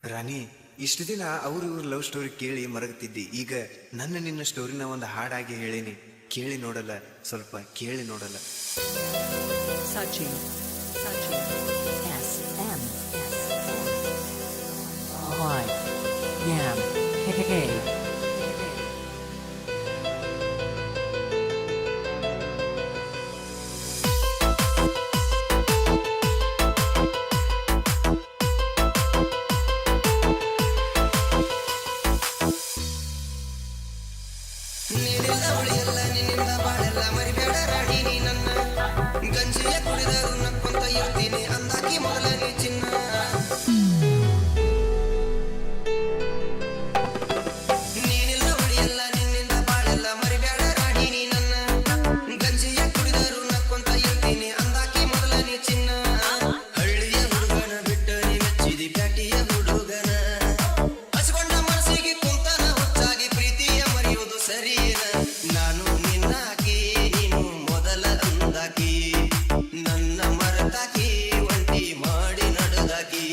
ರಾಣಿ, ಇಷ್ಟು ದಿನ ಅವ್ರ ಇವ್ರ ಲವ್ ಸ್ಟೋರಿ ಕೇಳಿ ಮರಗ್ತಿದ್ದಿ. ಈಗ ನನ್ನ ನಿನ್ನ ಸ್ಟೋರಿನ ಒಂದು ಹಾಡಾಗಿ ಹೇಳೀನಿ, ಕೇಳಿ ನೋಡಲ್ಲ? ಸ್ವಲ್ಪ ಕೇಳಿ ನೋಡಲ್ಲ? Sachin, Sachin, S-M, Y, Yam, Hey. ನೀನೆಲ್ಲ ಉಳಿಯಲ್ಲ, ನಿನ್ನಿಂದ ಬಾಳೆಲ್ಲ ಮರಿಬೇಡ ರಾಣಿ, ನೀ ನನ್ನ ಗಂಜಿಯ ಕುಡಿದರು ನಕ್ಕೊಂತ ಇರ್ತೀನಿ ಅಂದಾಕಿ ಮೊದಲ ನೀ ಚಿನ್ನ. ನೀನೆಲ್ಲ ಉಳಿಯಲ್ಲ, ನಿನ್ನಿಂದ ಬಾಳೆಲ್ಲ ಮರಿಬೇಡ ರಾಣಿ, ನೀ ನನ್ನ ಗಂಜಿಯ ಕುಡಿದರು ನಕ್ಕೊಂತ ಇರ್ತೀನಿ ಅಂದಾಕಿ ಮೊದಲ ನೀ ಚಿನ್ನ. ಹಳ್ಳಿಯ ಹುಡುಗನ ಬಿಟ್ಟ ನೀ ಮೆಚ್ಚಿದಿ ಪ್ಯಾಟಿಯ ಹುಡುಗನ, ಹಚ್ಕೊಂಡ ಮನಸ್ಸಿಗೆ ಕುಂತನ ಹುಚ್ಚಾಗಿ ಪ್ರೀತಿಯ ಮರೆಯುವುದು ಸರಿಯೇನ. ನಾನು ನಿನ್ನಾಕಿ, ನೀನು ಮೊದಲ ಅಂದಾಕಿ, ನನ್ನ ಮರತಾಕಿ ಒಂಟಿ ಮಾಡಿ ನಡೆದಾಕಿ.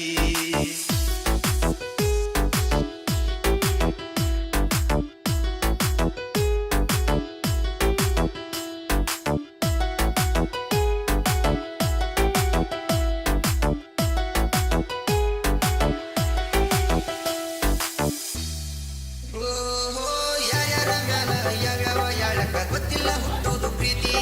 ಓಹೋ ಯಾರ್ಯಾರ ಮ್ಯಾಲ ಯಾವ್ಯಾವ ಯಾಳಕ ಗೊತ್ತಿಲ್ಲ ಹುಟ್ಟುವುದು ಪ್ರೀತಿ.